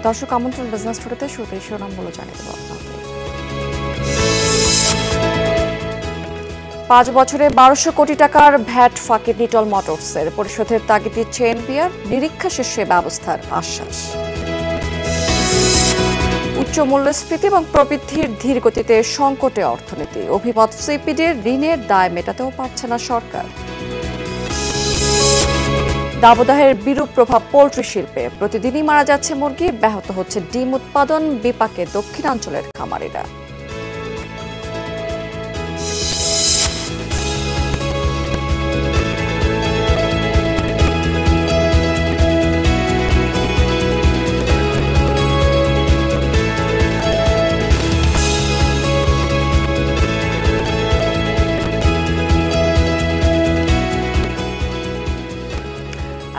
দর্শক আমন্ত্রণ বিজনেস টুডেতে শুরুতেই শিরোনাম বলে জানিয়ে দেব আপনাদের। 5 বছরে 1200 কোটি টাকার ভ্যাট ফাঁকি নিটল মোটরসের, পরিশোধের তাগিদ দিচ্ছে এনবিআর, নিরীক্ষা শেষে ব্যবস্থার আশ্বাস। উচ্চ মূল্যস্ফীতি এবং প্রবৃদ্ধির ধীর গতিতে সংকটে অর্থনীতি, অভিমত সিপিডির, ঋণের দায় মেটাতেও পারছে না সরকার। দাবদাহের বিরূপ প্রভাব পোল্ট্রি শিল্পে, প্রতিদিনই মারা যাচ্ছে মুরগি, ব্যাহত হচ্ছে ডিম উৎপাদন, বিপাকে দক্ষিণাঞ্চলের খামারিরা।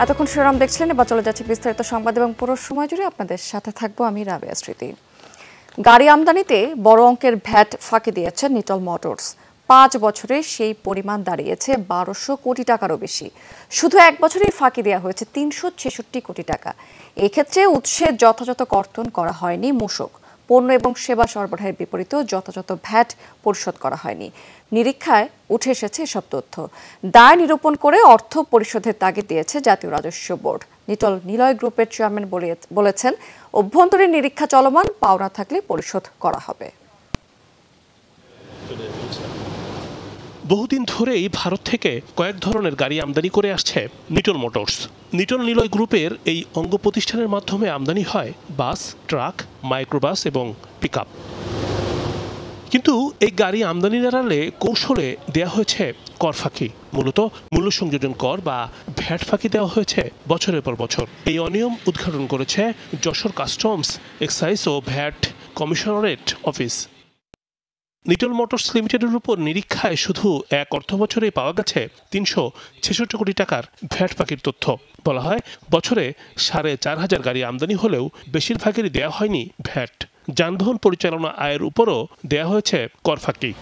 এতক্ষণ শিরোনাম দেখছিলেন, এবার চলে যাচ্ছে বিস্তারিত সংবাদ এবং পুরো সময় জুড়ে আপনাদের সাথে থাকবো আমি রাবেয়া স্মৃতি। গাড়ি আমদানিতে বড় অঙ্কের ভ্যাট ফাঁকি দিয়েছে নিটল মোটরস। 5 বছরে সেই পরিমাণ দাঁড়িয়েছে 1200 কোটি টাকারও বেশি। শুধু 1 বছরেই ফাঁকি দেওয়া হয়েছে 366 কোটি টাকা। এক্ষেত্রে উৎসের যথাযথ কর্তন করা হয়নি মূসক, পণ্য এবং সেবা সরবরাহের বিপরীতেও যথাযথ ভ্যাট পরিশোধ করা হয়নি। নিরীক্ষায় উঠে এসেছে এসব তথ্য। দায় নিরূপণ করে অর্থ পরিশোধের তাগিদ দিয়েছে জাতীয় রাজস্ব বোর্ড। নিটল নিলয় গ্রুপের চেয়ারম্যান বলেছেন, অভ্যন্তরীণ নিরীক্ষা চলমান, পাওনা থাকলে পরিশোধ করা হবে। বহুদিন ধরেই ভারত থেকে কয়েক ধরনের গাড়ি আমদানি করে আসছে নিটল মোটরস। নিটল নিলয় গ্রুপের এই অঙ্গ প্রতিষ্ঠানের মাধ্যমে আমদানি হয় বাস, ট্রাক, মাইক্রোবাস এবং পিকআপ। কিন্তু এই গাড়ি আমদানির আড়ালে কৌশলে দেওয়া হয়েছে কর ফাঁকি, মূলত মূল্য সংযোজন কর বা ভ্যাট ফাঁকি দেওয়া হয়েছে বছরের পর বছর। এই অনিয়ম উদ্ঘাটন করেছে যশোর কাস্টমস, এক্সাইজ ও VAT commissionerate office. Nitol Motors লিমিটেডের উপর নিরীক্ষায় শুধু এক অর্থবছরেই পাওয়া গেছে 366 কোটি টাকার ভ্যাট ফাঁকির তথ্য। বলা হয়, বছরে 4500 গাড়ি আমদানি হলেও বেশিরভাগেরই দেওয়া হয়নি ভ্যাট। যানবাহন পরিচালনা আয়ের উপরও দেওয়া হয়েছে কর ফাঁকি।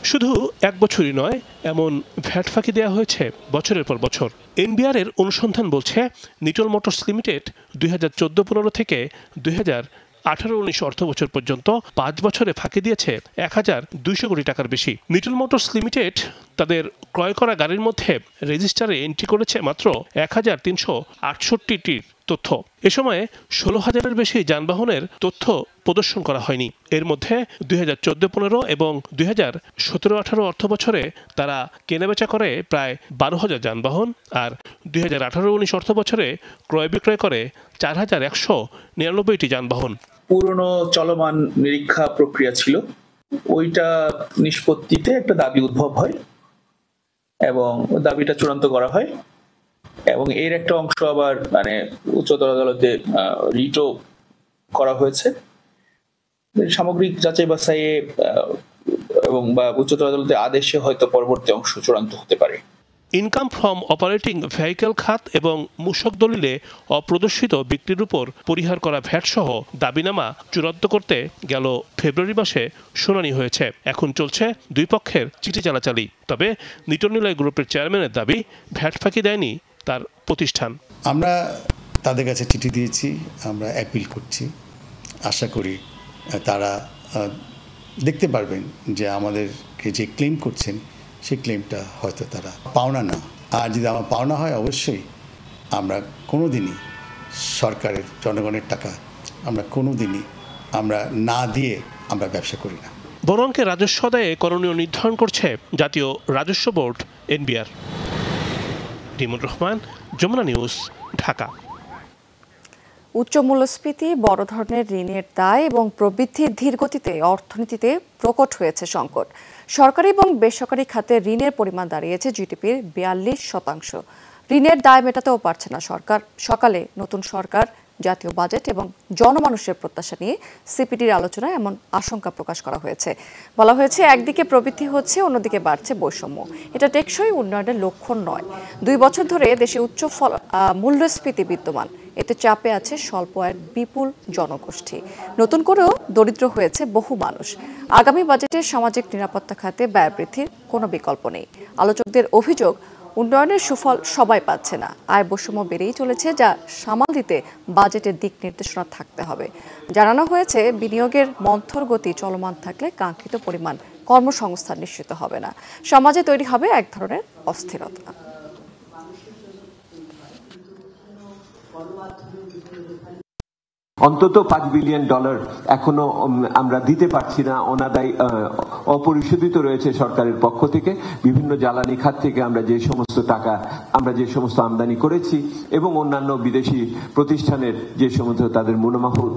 শুধু 1 বছরই নয়, এমন ভ্যাট ফাঁকি দেওয়া হয়েছে বছরের পর বছর। এনবিআর এর অনুসন্ধান বলছে, নিটল মোটরস লিমিটেড 2014-15 থেকে 2018-19 অর্থ বছর পর্যন্ত 5 বছরে ফাঁকি দিয়েছে 1200 কোটি টাকার বেশি। নিটল মোটরস লিমিটেড তাদের ক্রয় করা গাড়ির মধ্যে রেজিস্টারে এন্ট্রি করেছে মাত্র 1368টির তথ্য। এ সময়ে 16,000-এর বেশি যানবাহনের তথ্য প্রদর্শন করা হয়নি। এর মধ্যে 2014-15 এবং 2017-18 অর্থ বছরে তারা কেনাবেচা করে প্রায় 12,000 যানবাহন, আর 2018-19 অর্থ বছরে ক্রয় বিক্রয় করে 4,199টি যানবাহন। পুরনো চলমান নিরীক্ষা প্রক্রিয়া ছিল, ওইটা নিষ্পত্তিতে একটা দাবি উদ্ভব হয় এবং দাবিটা চূড়ান্ত করা হয় এবং এর একটা অংশ আবার উচ্চতর আদালতে রিটও করা হয়েছে। সামগ্রিক যাচাই বাছাইয়ে এবং বা উচ্চতর আদালতের আদেশে হয়তো পরবর্তী অংশ চূড়ান্ত হতে পারে। ইনকাম ফ্রম অপারেটিং ভেহিকেল খাত এবং মূসক দলিলে অপ্রদর্শিত বিক্রির উপর পরিহার করা ভ্যাট সহ দাবিনামা চূড়ান্ত করতে গেল ফেব্রুয়ারি মাসে শুনানি হয়েছে। এখন চলছে দুই পক্ষের চিঠি চালাচালি। তবে নিটল নিলয় গ্রুপের চেয়ারম্যানের দাবি, ভ্যাট ফাঁকি দেয়নি তার প্রতিষ্ঠান। আমরা তাদের কাছে চিঠি দিয়েছি, আমরা অ্যাপিল করছি। আশা করি তারা দেখতে পারবেন যে আমাদেরকে যে ক্লেম করছেন সেই ক্লেমটা হয়তো তারা পাওনা না। আর যদি আমার পাওনা হয়, অবশ্যই আমরা কোনোদিনই সরকারের জনগণের টাকা আমরা না দিয়ে আমরা ব্যবসা করি না। বড় অঙ্কের রাজস্ব আদায়ে করণীয় নির্ধারণ করছে জাতীয় রাজস্ব board, NBR. Rimur Rahman, Jamuna News, Dhaka. উচ্চ মূল্যস্ফীতি, বড় ধরনের ঋণের দায় এবং প্রবৃদ্ধির ধীর গতিতে অর্থনীতিতে প্রকট হয়েছে সংকট। সরকারি এবং বেসরকারি খাতে ঋণের পরিমাণ দাঁড়িয়েছে জিডিপির 42%। ঋণের দায় মেটাতেও পারছে না সরকার। সকালে নতুন সরকার, জাতীয় বাজেট এবং জনমানুষের প্রত্যাশা নিয়ে সিপিডির আলোচনায় এমন আশঙ্কা প্রকাশ করা হয়েছে। বলা হয়েছে, একদিকে প্রবৃদ্ধি হচ্ছে, অন্যদিকে বাড়ছে বৈষম্য। এটা টেকসই উন্নয়নের লক্ষণ নয়। 2 বছর ধরে দেশে উচ্চ মূল্যস্ফীতি বিদ্যমান। এতে চাপে আছে স্বল্প আয়ের বিপুল জনগোষ্ঠী। নতুন করেও দরিদ্র হয়েছে বহু মানুষ। আগামী বাজেটে সামাজিক নিরাপত্তা খাতে ব্যয় বৃদ্ধির কোনো বিকল্প নেই। আলোচকদের অভিযোগ, উন্নয়নের সুফল সবাই পাচ্ছে না, আয় বৈষম্য বেড়েই চলেছে, যা সামাল দিতে বাজেটের দিক নির্দেশনা থাকতে হবে। জানানো হয়েছে বিনিয়োগের মন্থর গতি চলমান থাকলে কাঙ্ক্ষিত পরিমাণ কর্মসংস্থান নিশ্চিত হবে না, সমাজে তৈরি হবে এক ধরনের অস্থিরতা। অন্তত $5 বিলিয়ন এখনো আমরা দিতে পারছি না, অনাদায়ী অপরিশোধিত রয়েছে সরকারের পক্ষ থেকে। বিভিন্ন জ্বালানি খাত থেকে আমরা যে সমস্ত টাকা আমরা যে সমস্ত আমদানি করেছি এবং অন্যান্য বিদেশি প্রতিষ্ঠানের যে সমস্ত তাদের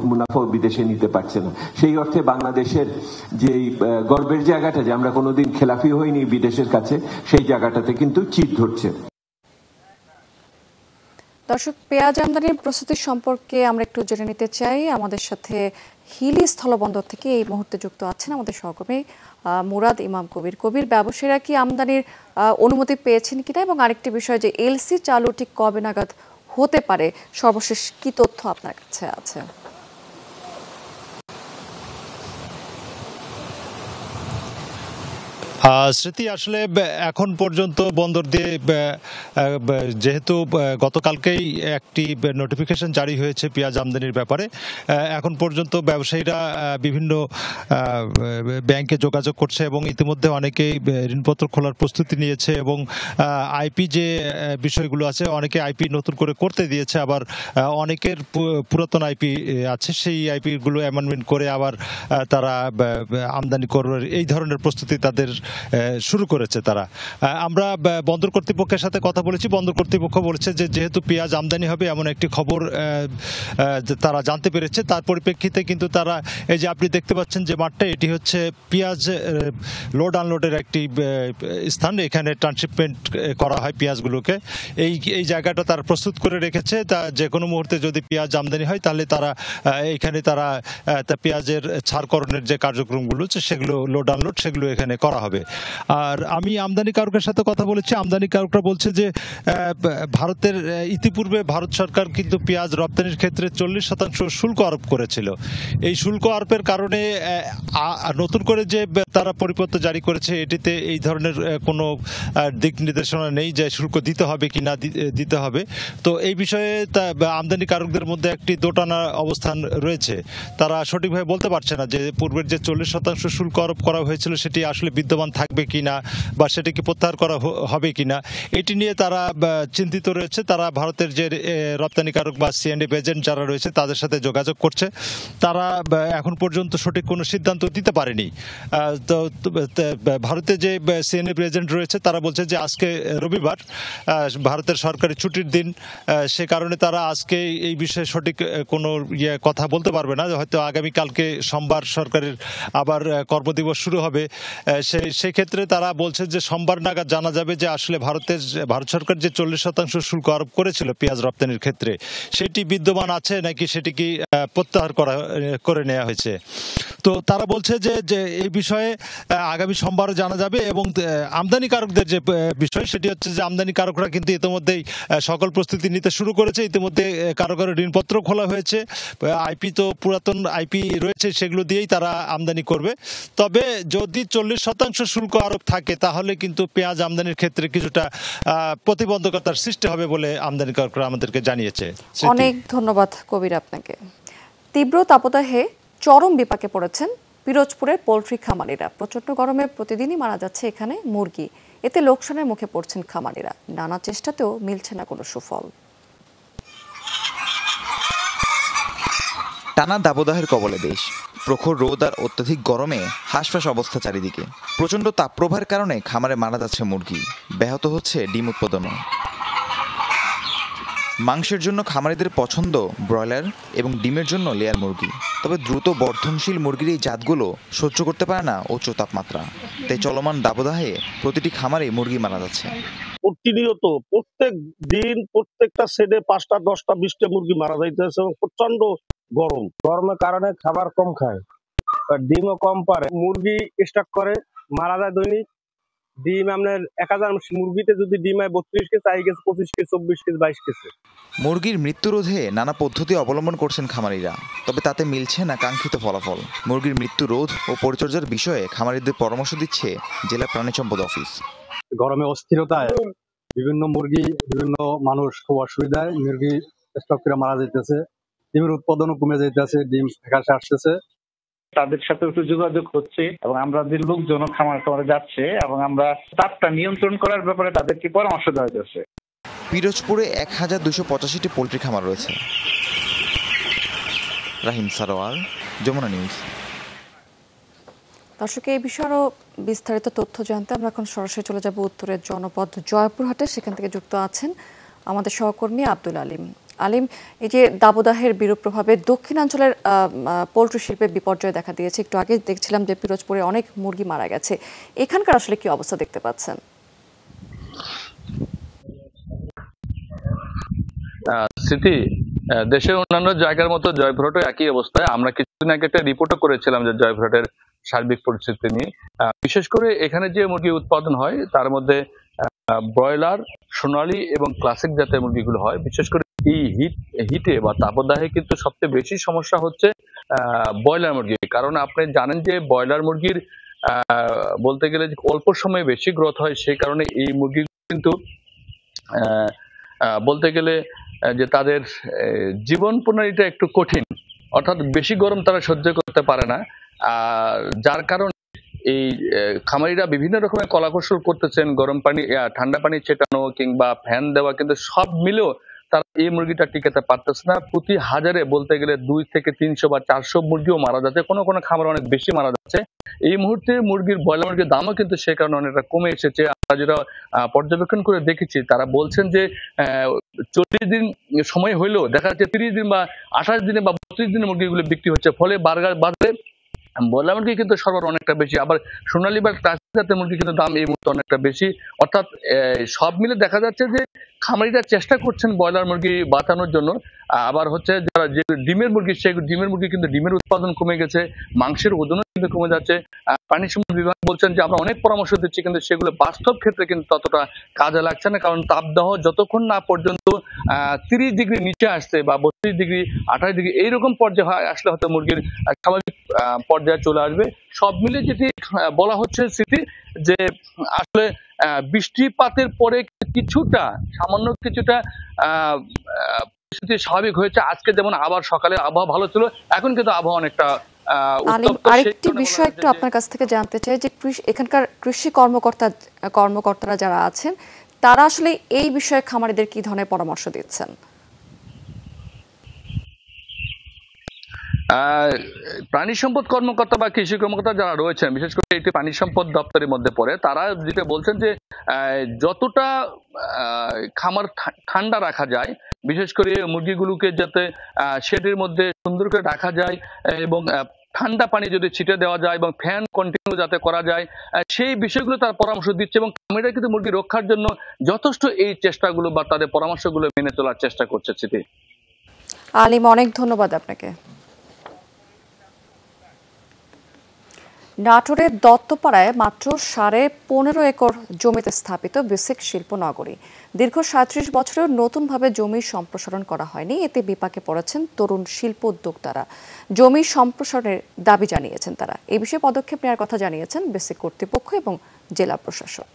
মুনাফা বিদেশে নিতে পারছে না, সেই অর্থে বাংলাদেশের যে গর্বের জায়গাটা যে আমরা কোনোদিন খেলাফি হইনি বিদেশের কাছে, সেই জায়গাটাতে কিন্তু চির ধরছে। দর্শক, পেঁয়াজ আমদানির প্রস্তুতি সম্পর্কে আমরা একটু জেনে নিতে চাই। আমাদের সাথে হিলি স্থলবন্দর থেকে এই মুহূর্তে যুক্ত আছেন আমাদের সহকর্মী মুরাদ ইমাম কবির। কবির, ব্যবসায়ীরা কি আমদানির অনুমতি পেয়েছেন কিনা, এবং আরেকটি বিষয় যে এলসি চালু ঠিক কবে নাগাদ হতে পারে, সর্বশেষ কি তথ্য আপনার কাছে আছে? স্মৃতি, আসলে এখন পর্যন্ত বন্দর দিয়ে যেহেতু গতকালকেই একটি নোটিফিকেশন জারি হয়েছে পেঁয়াজ আমদানির ব্যাপারে, এখন পর্যন্ত ব্যবসায়ীরা বিভিন্ন ব্যাংকে যোগাযোগ করছে এবং ইতিমধ্যে অনেকেই ঋণপত্র খোলার প্রস্তুতি নিয়েছে এবং আইপি যে বিষয়গুলো আছে, অনেকে আইপি নতুন করে করতে দিয়েছে, আবার অনেকের পুরাতন আইপি আছে, সেই আইপিগুলো অ্যামেন্ডমেন্ট করে আবার তারা আমদানি করবে, এই ধরনের প্রস্তুতি তাদের শুরু করেছে তারা। আমরা বন্দর কর্তৃপক্ষের সাথে কথা বলেছি, বন্দর কর্তৃপক্ষ বলেছে যে যেহেতু পেঁয়াজ আমদানি হবে এমন একটি খবর তারা জানতে পেরেছে, তার পরিপ্রেক্ষিতে কিন্তু তারা এই যে আপনি দেখতে পাচ্ছেন যে মাঠটা, এটি হচ্ছে পেঁয়াজ লোড আনলোডের একটি স্থান, এখানে ট্রান্সশিপমেন্ট করা হয় পেঁয়াজগুলোকে। এই জায়গাটা তারা প্রস্তুত করে রেখেছে, তা যে কোনো মুহূর্তে যদি পেঁয়াজ আমদানি হয় তাহলে তারা এইখানে তারা পেঁয়াজের ছাড়করণের যে কার্যক্রমগুলো সেগুলো লোড আনলোড সেগুলো এখানে করা হবে। আর আমি আমদানিকারকের সাথে কথা বলেছি, আমদানিকারকরা বলছে যে ভারতের ইতিপূর্বে ভারত সরকার কিন্তু পেঁয়াজ রপ্তানির ক্ষেত্রে 40% শুল্ক আরোপ করেছিল। এই শুল্ক আরোপের কারণে নতুন করে যে তারা পরিপত্র জারি করেছে, এটিতে এই ধরনের কোনো দিক নির্দেশনা নেই যে শুল্ক দিতে হবে কি না দিতে হবে। তো এই বিষয়ে আমদানিকারকদের মধ্যে একটি দোটানা অবস্থান রয়েছে, তারা সঠিকভাবে বলতে পারছে না যে পূর্বের যে 40% শুল্ক আরোপ করা হয়েছিল সেটি আসলে বিদ্যমান থাকবে কিনা বা সেটিকে প্রত্যাহার করা হবে কিনা, এটি নিয়ে তারা চিন্তিত রয়েছে। তারা ভারতের যে রপ্তানিকারক বা সিএনএফ এজেন্ট যারা রয়েছে তাদের সাথে যোগাযোগ করছে, তারা এখন পর্যন্ত সঠিক কোনো সিদ্ধান্ত দিতে পারেনি। তো ভারতে যে সিএনএফ এজেন্ট রয়েছে তারা বলছে যে আজকে রবিবার ভারতের সরকারি ছুটির দিন, সে কারণে তারা আজকে এই বিষয়ে সঠিক কোনো কথা বলতে পারবে না। হয়তো আগামীকালকে সোমবার সরকারের আবার কর্মদিবস শুরু হবে, সেই ক্ষেত্রে তারা বলছে যে সোমবার নাগাদ জানা যাবে যে আসলে ভারত সরকার যে 40% শুল্ক আরোপ করেছিল পেঁয়াজ রপ্তানির ক্ষেত্রে সেটি বিদ্যমান আছে নাকি সেটি কি প্রত্যাহার করে নেওয়া হয়েছে। তো তারা বলছে যে এই বিষয়ে আগামী সোমবারও জানা যাবে। এবং আমদানিকারকদের যে বিষয় সেটি হচ্ছে যে আমদানিকারকরা কিন্তু ইতিমধ্যেই সকল প্রস্তুতি নিতে শুরু করেছে, ইতিমধ্যে কারো কারো ঋণপত্র খোলা হয়েছে, আইপি তো পুরাতন আইপি রয়েছে সেগুলো দিয়েই তারা আমদানি করবে। তবে যদি 40% শুল্ক আরোপ থাকে তাহলে কিন্তু পেঁয়াজ আমদানির ক্ষেত্রে কিছুটা প্রতিবন্ধকতার সৃষ্টি হবে বলে আমদানিকারকরা আমাদেরকে জানিয়েছে। অনেক ধন্যবাদ কবির আপনাকে। তীব্র তাপদাহে চরম বিপাকে পড়েছেন পিরোজপুরের পোলট্রি খামারিরা। প্রচন্ড গরমে প্রতিদিনই মারা যাচ্ছে এখানে মুরগি, এতে লোকসানের মুখে পড়ছেন খামারিরা। নানা চেষ্টাতেও মিলছে না কোনো সুফল। টানা দাবদাহের কবলে দেশ, প্রখর রোদ আর অত্যধিক গরমে হাঁসফাঁস অবস্থা চারিদিকে। প্রচণ্ড তাপপ্রবাহের কারণে খামারে মারা যাচ্ছে মুরগি, ব্যাহত হচ্ছে ডিম উৎপাদনও। মাংসের জন্য খামারিদের পছন্দ ব্রয়লার এবং ডিমের জন্য লেয়ার মুরগি। তবে দ্রুত বর্ধনশীল মুরগির এই জাতগুলো সহ্য করতে পারে না উচ্চ তাপমাত্রা, তাই চলমান দাবদাহে প্রতিটি খামারে মুরগি মারা যাচ্ছে। প্রতিনিয়ত প্রত্যেক দিন প্রত্যেকটা সেটে 5টা 10টা 20টা মুরগি মারা যাইতেছে এবং প্রচন্ড গরমের কারণে খাবার কম খায়, ডিমও কম পারে, মুরগি স্টক করে মারা যায় দৈনিক। ডিম আপনার 1000 মুরগিতে যদি ডিম হয় 32 কেজি, চাই গেছে 25 কেজি, 24 কেজি, 22 কেজি। মুরগির মৃত্যু রোধে নানা পদ্ধতি অবলম্বন করছেন খামারিরা, তবে তাতে মিলছে না কাঙ্ক্ষিত ফলাফল। মুরগির মৃত্যু রোধ ও পরিচর্যার বিষয়ে খামারিদের পরামর্শ দিচ্ছে জেলা প্রাণী সম্পদ অফিস। গরমে অস্থিরতায় বিভিন্ন মুরগি বিভিন্ন মানুষ খুব অসুবিধায় মুরগি স্টক করে মারা যাইতেছে, ডিমের উৎপাদনও কমে যাইতেছে, ডিম ফ্যাকাশে আসতেছে। তাদের সাথে একটু যোগাযোগ হচ্ছে এবং আমাদের লোকজন খামারে যাচ্ছে এবং আমরা তাপটা নিয়ন্ত্রণ করার ব্যাপারে তাদেরকে পরামর্শ দেওয়া যাচ্ছে। পিরোজপুরে 1285টি পোল্ট্রি খামার রয়েছে। রাহিম সারোয়ার, যমুনা নিউজ। দর্শক, এই বিষয়ে আরো বিস্তারিত তথ্য জানতে আমরা এখন সরাসরি চলে যাব উত্তরের জনপদ জয়পুরহাটে। সেখান থেকে যুক্ত আছেন আমাদের সহকর্মী আব্দুল আলিম। আলিম, এই যে দাবদাহের বিরূপ প্রভাবে দক্ষিণাঞ্চলের পোল্ট্রি শিল্পে বিপর্যয় দেখা দিয়েছে। একটু আগে দেখছিলাম যে পিরোজপুরে অনেক মুরগি মারা গেছে। এখানকার আসলে কি অবস্থা দেখতে পাচ্ছেন? স্মৃতি, দেশের অন্যান্য জায়গার মতো জয়পুরহাটও একই অবস্থায়। আমরা কিছুদিন আগে একটা রিপোর্টও করেছিলাম যে জয়পুরহাটের সার্বিক পরিস্থিতি নিয়ে। বিশেষ করে এখানে যে মুরগি উৎপাদন হয় তার মধ্যে ব্রয়লার, সোনালী এবং ক্লাসিক জাতের মুরগিগুলো হয়। বিশেষ করে এই হিটে বা তাপদাহে কিন্তু সবচেয়ে বেশি সমস্যা হচ্ছে ব্রয়লার মুরগি। কারণ আপনি জানেন যে ব্রয়লার মুরগির বলতে গেলে অল্প সময়ে বেশি গ্রোথ হয়, সেই কারণে এই মুরগি কিন্তু বলতে গেলে যে তাদের জীবন প্রণালীটা একটু কঠিন, অর্থাৎ বেশি গরম তারা সহ্য করতে পারে না। যার কারণে এই খামারিরা বিভিন্ন রকমের কলাকৌশল করতেছেন, গরম পানি ঠান্ডা পানি ছেটানো কিংবা ফ্যান দেওয়া, কিন্তু সব মিলেও তারা এই মুরগিটা টিকাতে পারতেছে না। প্রতি হাজারে বলতে গেলে 2 থেকে 300 বা 400 মুরগিও মারা যাচ্ছে, কোনো কোনো খামারে অনেক বেশি মারা যাচ্ছে। এই মুহূর্তে ব্রয়লার মুরগির দামও কিন্তু সে কারণে অনেকটা কমে এসেছে। আমরা যেটা পর্যবেক্ষণ করে দেখেছি, তারা বলছেন যে 40 দিন সময় হইলেও দেখা যাচ্ছে 30 দিন বা 28 দিনে বা 32 দিনে মুরগিগুলো বিক্রি হচ্ছে। ফলে বাজারে ব্রয়লার মুরগি কিন্তু সরবরাহ অনেকটা বেশি, আবার সোনালী বা ক্লাসিক জাতের মুরগি কিন্তু দাম এই মুহূর্তে অনেকটা বেশি। অর্থাৎ সব মিলে দেখা যাচ্ছে যে খামারিরা চেষ্টা করছেন ব্রয়লার মুরগি বাঁচানোর জন্য। আবার হচ্ছে যারা যে ডিমের মুরগি, সেই ডিমের মুরগি কিন্তু ডিমের উৎপাদন কমে গেছে, মাংসের ওজনও কিন্তু কমে যাচ্ছে। প্রাণী সম্পদ বিভাগ বলছেন যে আমরা অনেক পরামর্শ দিচ্ছি, কিন্তু সেগুলো বাস্তব ক্ষেত্রে কিন্তু ততটা কাজে লাগছে না। কারণ তাপদাহ যতক্ষণ না পর্যন্ত 30 ডিগ্রি নিচে আসছে বা 32 ডিগ্রি 28 ডিগ্রি এইরকম পর্যায়ে আসলে হয়তো মুরগির স্বাভাবিক পর্যায়ে চলে আসবে। সব মিলে যেটি বলা হচ্ছে স্মৃতি, যে আসলে বৃষ্টিপাতের পরে কিছুটা সামান্য কিছুটা পরিস্থিতি স্বাভাবিক হয়েছে। আজকে যেমন আবার সকালে আবহাওয়া ভালো ছিল, এখন কিন্তু আবহাওয়া অনেকটা আরেকটি বিষয় একটু আপনার কাছ থেকে জানতে চাই যে এখানকার কৃষি কর্মকর্তারা যারা আছেন তারা আসলে এই বিষয়ে খামারিদের কি ধরনের পরামর্শ দিচ্ছেন? প্রাণী সম্পদ কর্মকর্তা বা কৃষি কর্মকর্তা যারা রয়েছেন, বিশেষ করে এটি প্রাণী সম্পদ দপ্তরের মধ্যে পড়ে, তারা যেটা বলছেন যে যতটা খামার ঠান্ডা রাখা যায়, বিশেষ করে মুরগিগুলোকে যাতে শেডের মধ্যে সুন্দর করে রাখা যায় এবং ঠান্ডা পানি যদি ছিটে দেওয়া যায় এবং ফ্যান কন্টিনিউ যাতে করা যায়, সেই বিষয়গুলো তার পরামর্শ দিচ্ছে। এবং খামারিরা কিন্তু মুরগি রক্ষার জন্য যথেষ্ট এই চেষ্টাগুলো বা তাদের পরামর্শগুলো মেনে চলার চেষ্টা করছে। স্মৃতি, আলিম, অনেক ধন্যবাদ আপনাকে। নাটোরের দত্তপাড়ায় মাত্র 15.5 একর জমিতে স্থাপিত বেসিক শিল্প নগরী। দীর্ঘ 37 বছরেও নতুনভাবে জমি সম্প্রসারণ করা হয়নি। এতে বিপাকে পড়েছেন তরুণ শিল্প উদ্যোক্তারা। জমি সম্প্রসারণের দাবি জানিয়েছেন তারা। এই বিষয়ে পদক্ষেপ নেওয়ার কথা জানিয়েছেন বেসিক কর্তৃপক্ষ এবং জেলা প্রশাসক।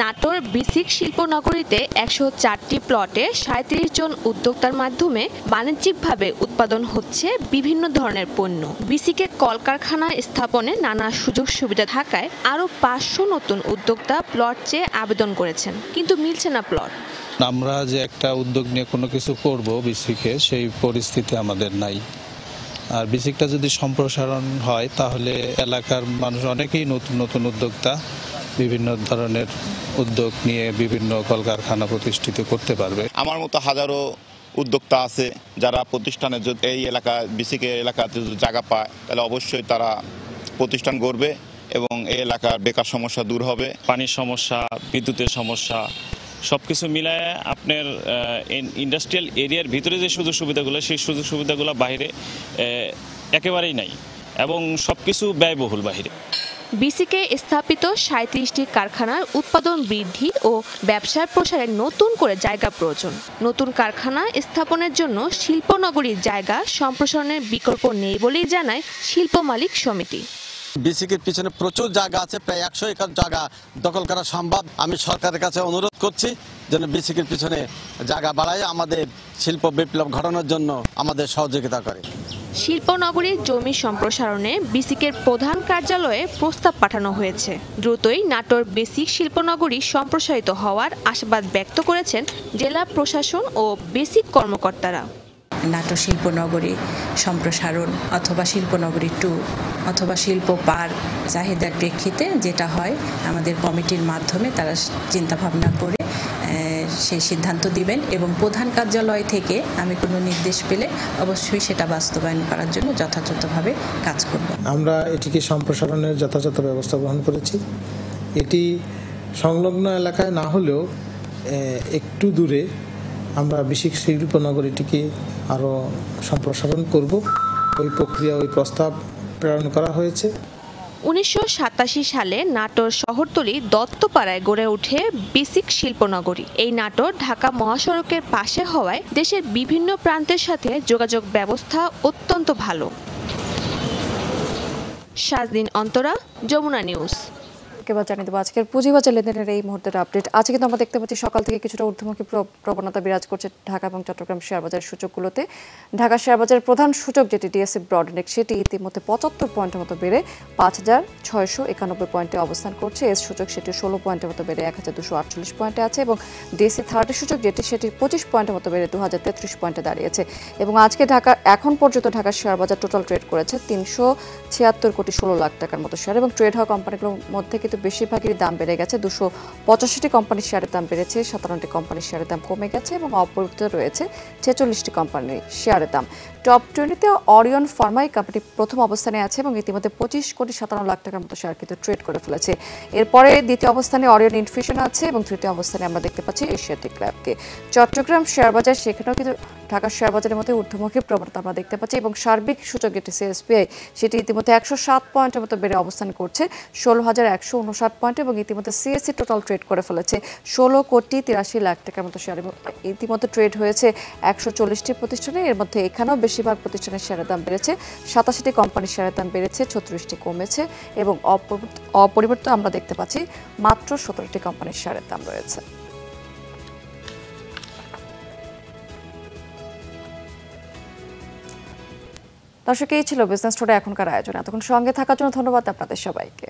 নাটোর বেসিক শিল্পনগরীতে 104টি প্লটে 37 জন উদ্যোক্তার মাধ্যমে বাণিজ্যিকভাবে উৎপাদন হচ্ছে বিভিন্ন ধরনের পণ্য। বিসিকে কলকারখানা স্থাপনে নানা সুযোগ সুবিধা থাকায় আরও 500 নতুন উদ্যোক্তা প্লট চেয়ে আবেদন করেছেন, কিন্তু মিলছে না প্লট। আমরা যে একটা উদ্যোগ নিয়ে কোনো কিছু করব বিসিকে, সেই পরিস্থিতি আমাদের নাই। আর বিসিকটা যদি সম্প্রসারণ হয় তাহলে এলাকার মানুষ অনেকেই নতুন নতুন উদ্যোক্তা বিভিন্ন ধরনের উদ্যোগ নিয়ে বিভিন্ন কলকারখানা প্রতিষ্ঠিত করতে পারবে। আমার মতো হাজারো উদ্যোক্তা আছে যারা প্রতিষ্ঠানে এই এলাকা বিসিকে এলাকাতে যদি জায়গা পায় তাহলে অবশ্যই তারা প্রতিষ্ঠান গড়বে এবং এই এলাকার বেকার সমস্যা দূর হবে। পানির সমস্যা, বিদ্যুতের সমস্যা, সব কিছু মিলায় আপনার ইন্ডাস্ট্রিয়াল এরিয়ার ভিতরে যে সুযোগ সুবিধাগুলো, সেই সুযোগ সুবিধাগুলো বাইরে একেবারেই নাই এবং সব কিছু ব্যয়বহুল বাইরে। বিসিকে স্থাপিত 37টি কারখানার উৎপাদন বৃদ্ধি ও ব্যবসার প্রসারে নতুন করে জায়গা প্রয়োজন। নতুন কারখানা স্থাপনের জন্য শিল্পনগরীর জায়গা সম্প্রসারণের বিকল্প নেই বলেই জানায় শিল্প মালিক সমিতি। বিসিকের পিছনে প্রচুর জায়গা আছে, প্রায় 100 একর জায়গা দখল করা সম্ভব। আমি সরকারের কাছে অনুরোধ করছি যেন বিসিকের পিছনে জায়গা বাড়ায় আমাদের শিল্প বিপ্লব ঘটানোর জন্য আমাদের সহযোগিতা করে। শিল্পনগরীর জমি সম্প্রসারণে বিসিকের প্রধান কার্যালয়ে প্রস্তাব পাঠানো হয়েছে। দ্রুতই নাটোর বেসিক শিল্পনগরী সম্প্রসারিত হওয়ার আশাবাদ ব্যক্ত করেছেন জেলা প্রশাসন ও বেসিক কর্মকর্তারা। নাটোর শিল্পনগরী সম্প্রসারণ অথবা শিল্পনগরী 2 অথবা শিল্প পার্ক চাহিদার প্রেক্ষিতে যেটা হয় আমাদের কমিটির মাধ্যমে তারা চিন্তা ভাবনা করে সেই সিদ্ধান্ত দিবেন এবং প্রধান কার্যালয় থেকে আমি কোনো নির্দেশ পেলে অবশ্যই সেটা বাস্তবায়ন করার জন্য যথাযথভাবে কাজ করব। আমরা এটিকে সম্প্রসারণের যথাযথ ব্যবস্থা গ্রহণ করেছি। এটি সংলগ্ন এলাকায় না হলেও একটু দূরে আমরা বিশেষ শিল্পনগরীটিকে আরও সম্প্রসারণ করব। ওই প্রক্রিয়া, ওই প্রস্তাব প্রেরণ করা হয়েছে। 1987 সালে নাটোর শহরতলি দত্তপাড়ায় গড়ে ওঠে বেসিক শিল্পনগরী। এই নাটোর ঢাকা মহাসড়কের পাশে হওয়ায় দেশের বিভিন্ন প্রান্তের সাথে যোগাযোগ ব্যবস্থা অত্যন্ত ভালো। শাজদিন অন্তরা, যমুনা নিউজ। এবার জানিয়ে দেবো আজকের পুঁজিবাজার লেনদেনের এই মুহূর্তের আপডেট। আজকে কিন্তু আমরা দেখতে পাচ্ছি সকাল থেকে কিছুটা ঊর্ধ্বমুখী প্রবণতা বিরাজ করছে ঢাকা এবং চট্টগ্রাম শেয়ারবাজারের সূচকগুলোতে। ঢাকা শেয়ারবাজারের প্রধান সূচক যেটি ডিএসসি ব্রড ইন্ডেক্স, সেটি ইতিমধ্যে 75 পয়েন্টের মতো বেড়ে 5691 পয়েন্টে অবস্থান করছে। এস সূচক সেটি 16 পয়েন্টের মতো বেড়ে 1248 পয়েন্টে আছে এবং ডিএসসি 30 সূচক যেটি সেটি 25 পয়েন্টের মতো বেড়ে 2033 পয়েন্টে দাঁড়িয়েছে। এবং আজকে এখন পর্যন্ত ঢাকা শেয়ারবাজার টোটাল ট্রেড করেছে 376 কোটি 16 লাখ টাকার মতো শেয়ার এবং ট্রেড হওয়া কোম্পানিগুলোর মধ্যে কিন্তু বেশিরভাগেরই দাম বেড়ে গেছে। 285টি কোম্পানির শেয়ারের দাম বেড়েছে, 57টি কোম্পানির শেয়ারের দাম কমে গেছে এবং অপরিবর্তিত রয়েছে 46টি কোম্পানির শেয়ারের দাম। টপ 20তে অরিয়ন ফার্মা কোম্পানি প্রথম অবস্থানে আছে এবং ইতিমধ্যে 25 কোটি 57 লাখ টাকার মতো শেয়ার কিন্তু ট্রেড করে ফেলেছে। এরপরে দ্বিতীয় অবস্থানে অরিয়ন ইনফিউশন আছে এবং তৃতীয় অবস্থানে আমরা দেখতে পাচ্ছি এশিয়াটিক ল্যাবকে। চট্টগ্রাম শেয়ারবাজার সেখানেও কিন্তু ঢাকা শেয়ারবাজারের মধ্যে ঊর্ধ্বমুখী প্রবণতা আমরা দেখতে পাচ্ছি এবং সার্বিক সূচক যেটি সিএসপিআই সেটি ইতিমধ্যে 107 পয়েন্টের মতো বেড়ে অবস্থান করছে 16,159 পয়েন্ট এবং ইতিমধ্যে সিএসসি টোটাল ট্রেড করে ফেলেছে 16 কোটি 83 লাখ টাকার মতো শেয়ার এবং ইতিমধ্যে ট্রেড হয়েছে 140টি প্রতিষ্ঠানে। এর মধ্যে এখানেও বেশিরভাগ প্রতিষ্ঠানের শেয়ারের দাম বেড়েছে, 87টি কোম্পানির শেয়ারের দাম বেড়েছে, 36টি কমেছে এবং অপরিবর্তিত আমরা দেখতে পাচ্ছি মাত্র 17টি কোম্পানির শেয়ারের দাম রয়েছে। দর্শক, এই ছিল বিজনেস টুডে এখনকার আয়োজন। এতক্ষণ সঙ্গে থাকার জন্য ধন্যবাদ আপনাদের সবাইকে।